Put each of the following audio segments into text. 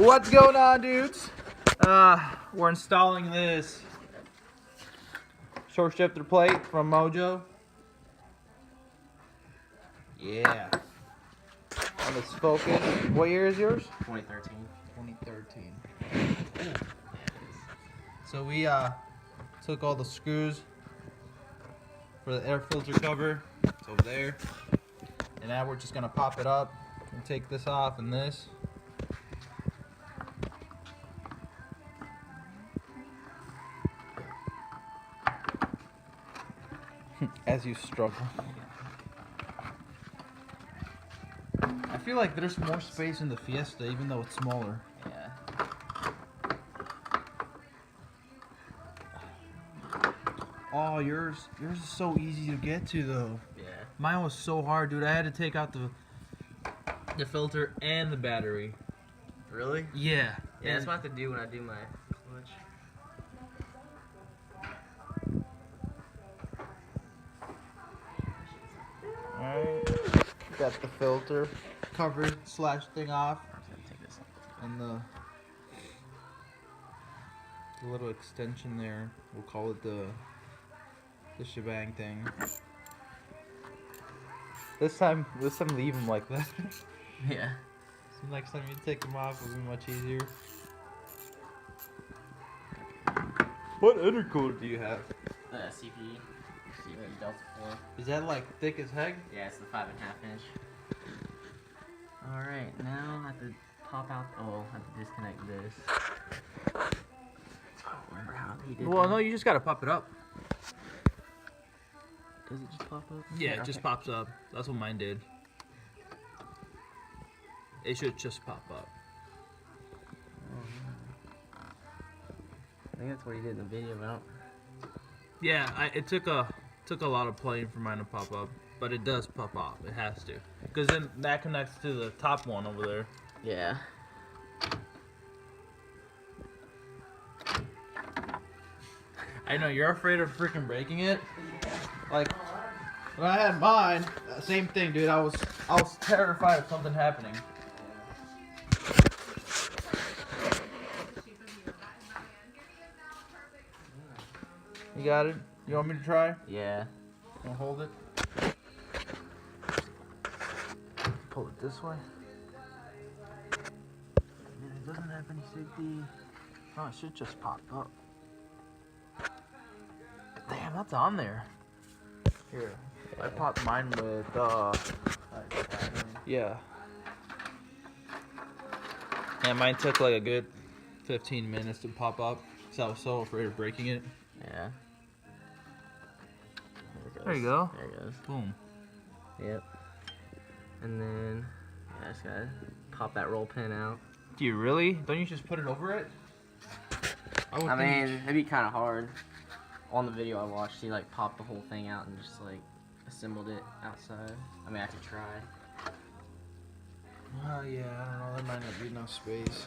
What's going on, dudes? We're installing this short shifter plate from Mojo. Yeah. On this Focus. What year is yours? 2013. 2013. So we took all the screws for the air filter cover. It's over there. And now we're just gonna pop it up and take this off and this. As you struggle. I feel like there's more space in the Fiesta even though it's smaller. Yeah. Oh, yours is so easy to get to though. Yeah. Mine was so hard, dude. I had to take out the filter and the battery. Really? Yeah. Yeah, that's what I have to do when I do my clutch. Alright. Got the filter cover slash thing off. I'm just gonna take this off. And the little extension there. We'll call it the shebang thing. This time leave them like that. Yeah. So next time you take them off, it'll be much easier. What intercooler do you have? The CP Delta 4. Is that like thick as heck? Yeah, it's the 5.5 inch. Alright, now I have to pop out. Oh, I have to disconnect this. I don't remember how he did Well, that. no, you just gotta pop it up. Does it just pop up? Yeah, it Okay. just pops up. That's what mine did. It should just pop up. I think that's what he did in the video, but I don't... Yeah, it took a lot of playing for mine to pop up, but it does pop up. It has to, because then that connects to the top one over there. Yeah. I know you're afraid of freaking breaking it. Like when I had mine, same thing, dude. I was terrified of something happening. You got it? You want me to try? Yeah. I'll hold it. Pull it this way. Man, it doesn't have any safety. Oh, it should just pop up. Damn, that's on there. Here, I popped mine with, yeah. And mine took like a good 15 minutes to pop up because I was so afraid of breaking it. Yeah. There you go. There it goes. Boom. Yep. And then, yeah, I just gotta pop that roll pin out. Do you really? Don't you just put it over it? I mean, it'd be kind of hard. On the video I watched, he like popped the whole thing out and just like assembled it outside. I mean, I have to try. Oh yeah, I don't know. There might not be enough space.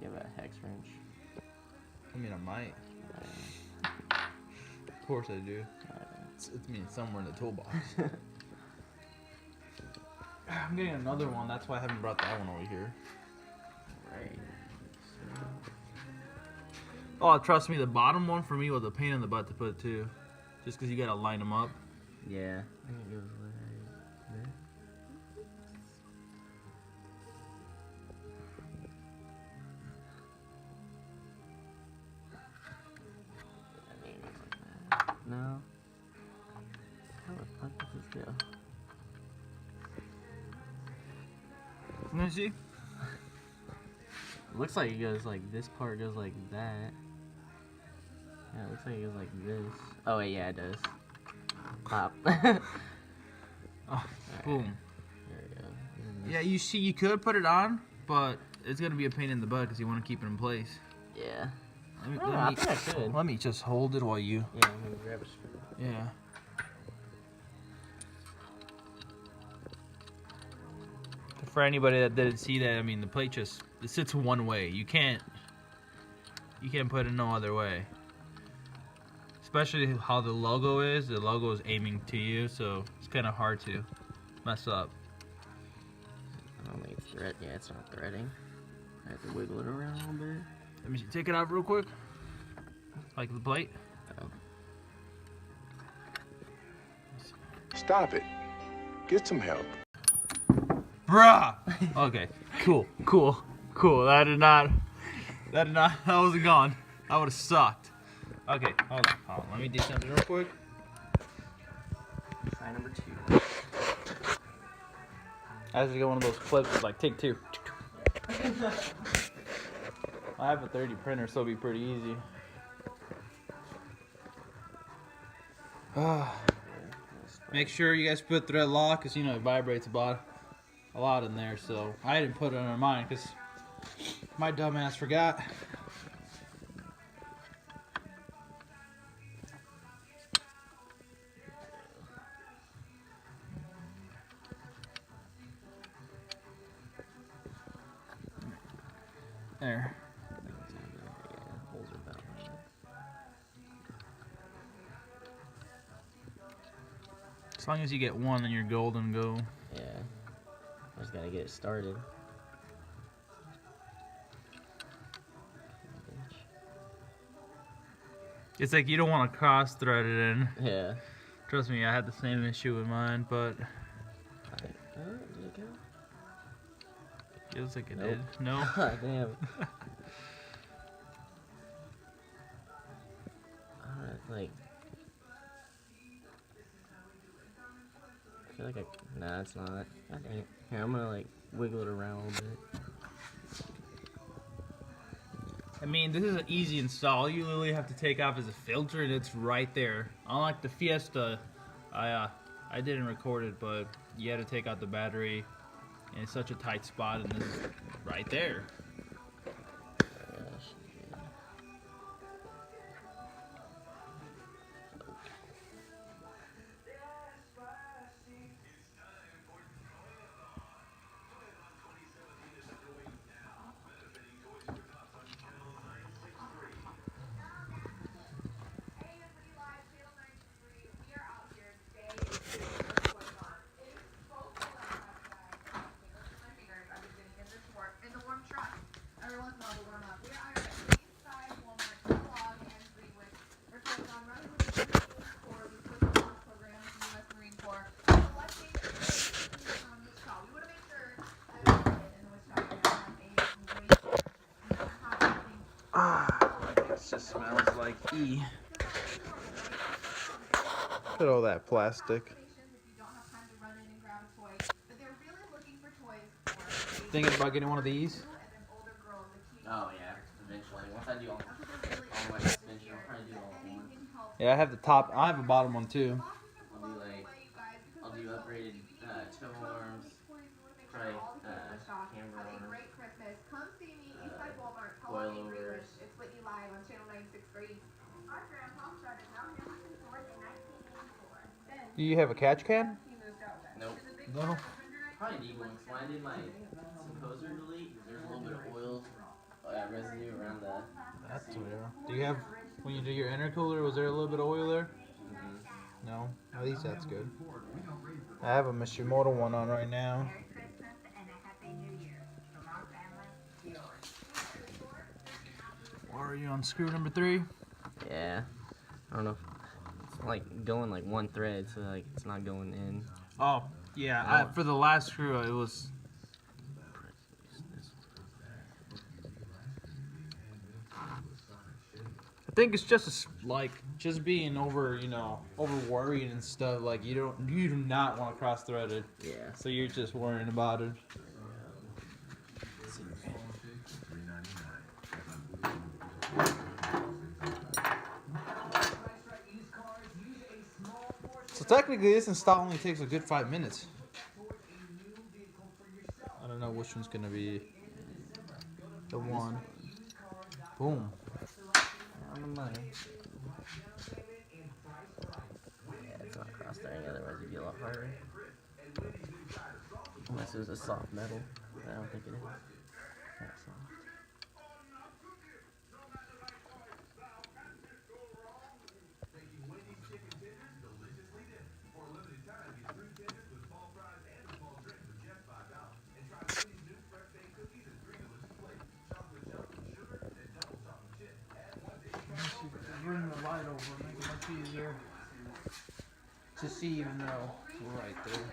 You have a hex wrench. I mean, I might. Of course I do. It's somewhere in the toolbox. I'm getting another one. That's why I haven't brought that one over here. Right. Oh, trust me, the bottom one for me was a pain in the butt to put too. Just because you gotta line them up. Yeah. I think it goes right there. No. How the fuck does this go? Let me see. It looks like it goes like this part goes like that. Yeah, it looks like it goes like this. Oh wait, yeah, it does. Pop. Oh, boom. There we go. Yeah, you see, you could put it on, but it's gonna be a pain in the butt because you want to keep it in place. Yeah. Let me, I think I could. let me just hold it while you. Yeah, I'm gonna grab a screw. Yeah. For anybody that didn't see that, I mean, the plate just it sits one way. You can't put it no other way. especially how the logo is. The logo is aiming to you, so it's kind of hard to mess up. I don't think it's thread. Yeah, it's not threading. I have to wiggle it around a little bit. Let me see, take it out real quick. Like the plate. Oh. Stop it. Get some help. Bruh! Okay, cool. That wasn't gone. That would have sucked. Okay, hold on. Let me do something real quick. Try number 2. I have to get one of those flips with like take 2. I have a 3D printer, so it'll be pretty easy. Make sure you guys put thread lock, because you know it vibrates a lot in there, so I didn't put it under mine because my dumbass forgot. There. Holes are about like that. As long as you get one, then you're golden go. Yeah. I just gotta get it started. It's like you don't want to cross thread it in. Yeah. Trust me, I had the same issue with mine, but Did it go? feels like it Nope. did. No. Damn. Like. I feel like nah, it's not. God dang it. Here, I'm gonna like wiggle it around a little bit. I mean, this is an easy install. You literally have to take off as a filter, and it's right there. Unlike the Fiesta, I didn't record it, but you had to take out the battery, and it's such a tight spot, and this is right there. It just smells like E. Look at all that plastic. Thinking about getting one of these? Oh yeah, eventually. Once I do all my suspension, I'll probably do all at once. Yeah, I have the top. I have a bottom one too. I'll do upgraded toe arms, probably camber arms, coilovers. Do you have a catch can? Nope. No. Probably need one. 'Cause when I did my composer delete, there's a little bit of oil residue around the. That's weird. Do you have, when you do your intercooler, was there a little bit of oil there? Mm-hmm. No? At least that's good. I have a Mishimoto one on right now. Are you on screw number 3? Yeah. I don't know. It's like going like one thread, so like it's not going in. Oh, yeah. For the last screw, it was. I think it's just like just being over, over worried and stuff. Like you do not want to cross thread it. Yeah. So you're just worrying about it. So technically, this install only takes a good 5 minutes. I don't know which one's gonna be the one. Boom. On the money. Yeah, it's not cross threading, otherwise it'd be a lot harder. Unless it was a soft metal. I don't think it is. That's soft. easier to see even though we're right there.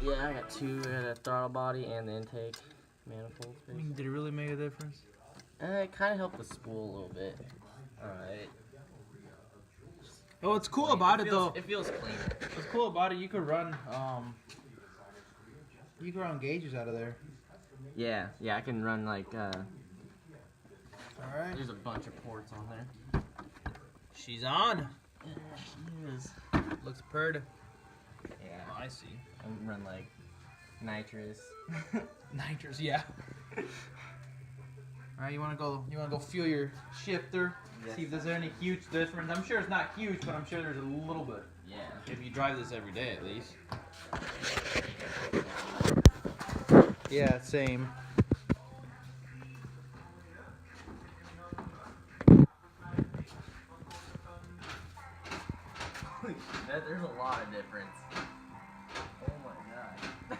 Yeah, I got two. I got a throttle body and the intake manifold. I mean, did it really make a difference? It kind of helped the spool a little bit. Alright. Oh, what's cool about it though. It feels cleaner. What's cool about it, you could run gauges out of there. Yeah, I can run like All right. there's a bunch of ports on there. She's on. Yeah, she is. Looks purty. Yeah. Oh, I see. I can run like nitrous. Nitrous, yeah. All right, you wanna go feel your shifter, Yes. see if there's any huge difference. I'm sure it's not huge, but I'm sure there's a little bit. Yeah. If you drive this every day, at least. Yeah, same. There's a lot of difference. Oh my god.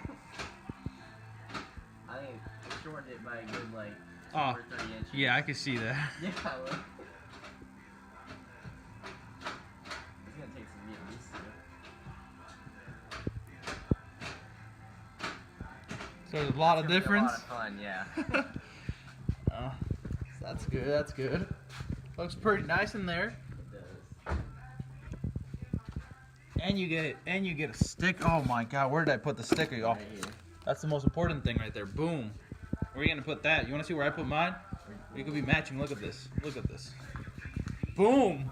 I think I shortened it by a good like 2 or 3 inches. Yeah, I can see that. Yeah, look. It's gonna take some getting used to. So there's a lot of It's gonna be difference. A lot of fun, yeah. Oh, that's good. That's good. Looks pretty nice in there. It does. And you get a stick. Oh my god, where did I put the sticker? Oh, Right here. that's the most important thing right there. Boom. Where are you gonna put that? You wanna see where I put mine? You could be matching. Look at this. Look at this. Boom.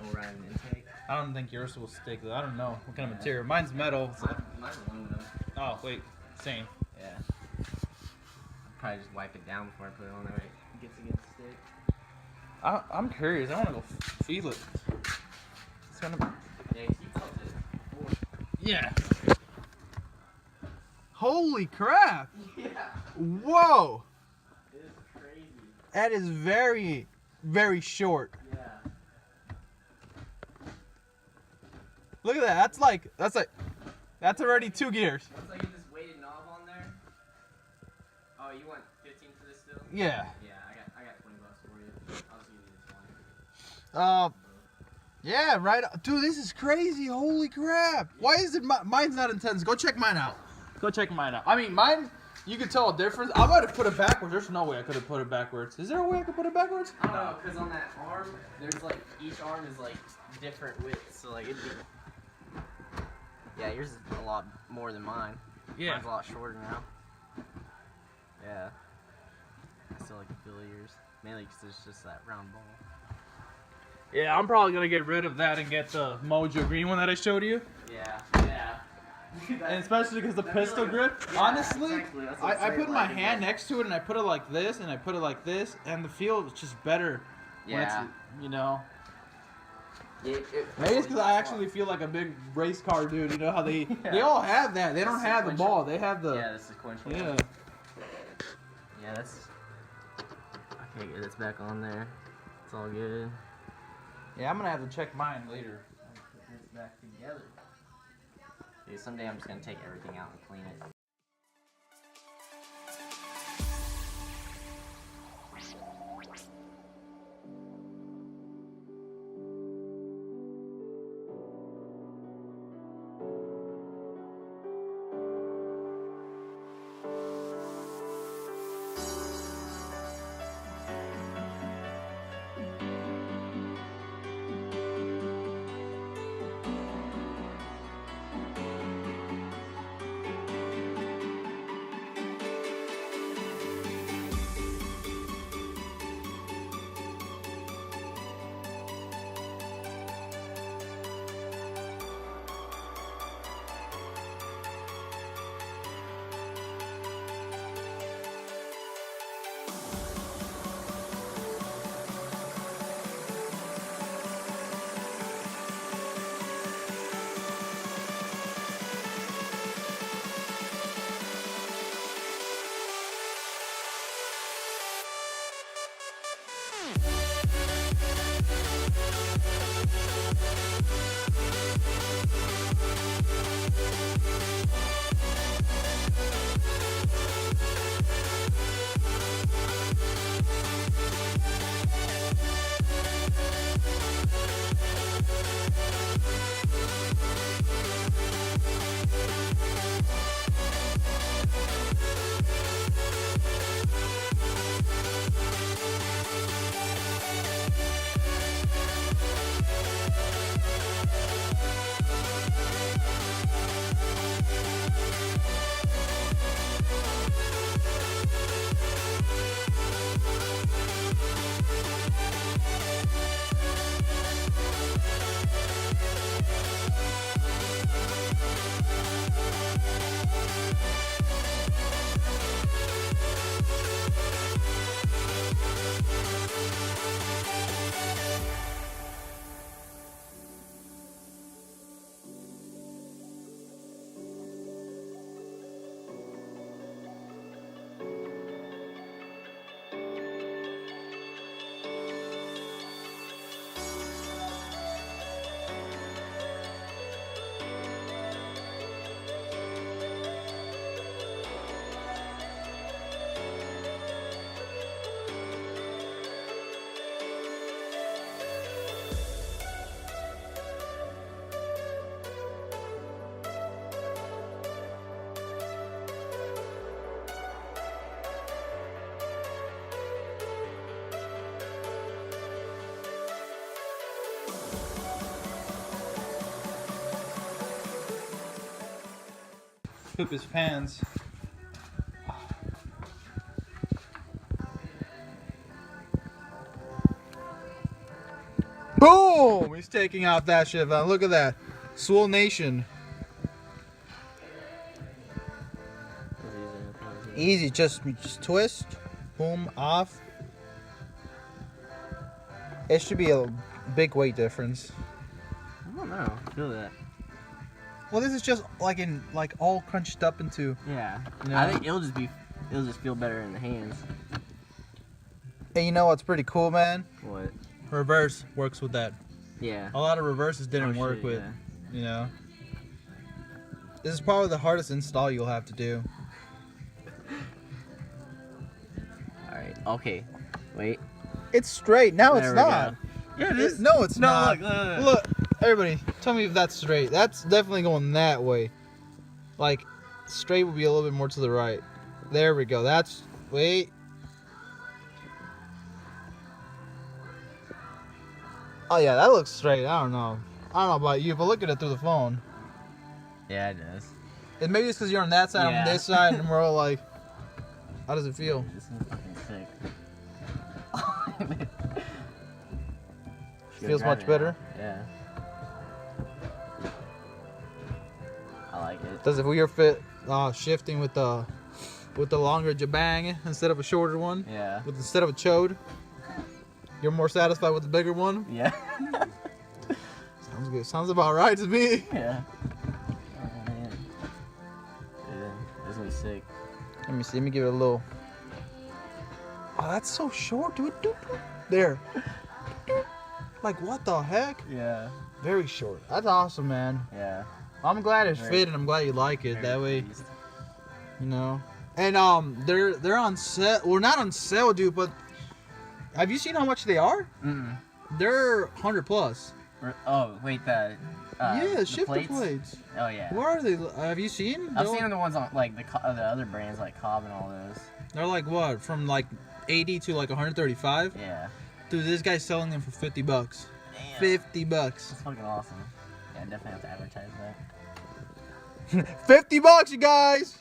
Oh, right, an intake. I don't think yours will stick. I don't know what kind of material. Mine's metal. So. Mine's aluminum. Oh wait, same. Yeah. Probably just wipe it down before I put it on there. It gets against the stick. I'm curious. I wanna go feel it. It's gonna be. Yeah, you felt it before. Yeah. Holy crap! Yeah. Whoa! It is crazy. That is very, very short. Yeah. Look at that. That's already 2 gears. Looks like you just weighted knob on there. Oh, you want 15 for this still? Yeah. Yeah, I got $20 for you. I'll just give you the 20. Yeah, right. Dude, this is crazy. Holy crap. Why is it mine's not intense? Go check mine out. Go check mine out. I mean, mine, you can tell a difference. I might have put it backwards. There's no way I could have put it backwards. Is there a way I could put it backwards? I don't know, because on that arm, there's like, each arm is like different widths, so like it'd be. Yeah, yours is a lot more than mine. Yeah. Mine's a lot shorter now. Yeah. I still like the feel of yours. Mainly because it's just that round ball. Yeah, I'm probably going to get rid of that and get the Mojo green one that I showed you. Yeah, yeah. And especially because the pistol grip, Yeah, honestly, exactly. That's what I I'm put saying, my like, hand next to it and I put it like this and I put it like this and the feel is just better when it's, Yeah. you know. Yeah, Maybe it's because I actually feel like a big race car dude. You know how they Yeah. all have that. They don't have the Sequential. ball. They have the Yeah, the sequential. yeah. one. Yeah, that's. Okay, good. It's back on there. It's all good. Yeah, I'm gonna have to check mine later. Put this back together. Dude, someday I'm just gonna take everything out and clean it. Poop his pants. Boom! He's taking out that shit. Look at that. Swole Nation. Easy, just twist. Boom, off. It should be a big weight difference. I don't know. I feel that. Well, this is just like all crunched up into. Yeah. You know? I think it'll just feel better in the hands. Hey, you know what's pretty cool, man? What? Reverse works with that. Yeah. A lot of reverses didn't work with, you know. This is probably the hardest install you'll have to do. Alright. Okay. Wait. It's straight. Now There it's we not. go. Yeah, it is. No, it's No, not. look. Look, everybody, tell me if that's straight. That's definitely going that way. Like, straight would be a little bit more to the right. There we go. That's, wait. Oh yeah, that looks straight. I don't know about you, but look at it through the phone. Yeah, it does. And maybe it's because you're on that side, I'm Yeah. on this side, and we're all like, how does it feel? This is fucking sick. Feels much better? Yeah. I like it. Does it your fit shifting with the longer jabang instead of a shorter one? Yeah. Instead of a chode? You're more satisfied with the bigger one? Yeah. Sounds good. Sounds about right to me. Yeah. Oh man. Yeah, this is gonna be sick. Let me see. Let me give it a little. Oh, that's so short, dude. There. Like, what the heck? Yeah. Very short. That's awesome, man. Yeah. I'm glad it's Very- fit, and I'm glad you like it. Very That way, pleased. you know. And they're on sale. Well, not on sale, dude. But have you seen how much they are? Mm-mm. They're 100 plus. Oh wait, the Yeah, the shifter plates. Oh yeah. What are they? Have you seen? I've seen the ones on like the other brands like Cobb and all those. They're like what? From like 80 to like 135. Yeah. Dude, this guy's selling them for $50. Damn. $50. That's fucking awesome. Yeah, I definitely have to advertise that. $50, you guys.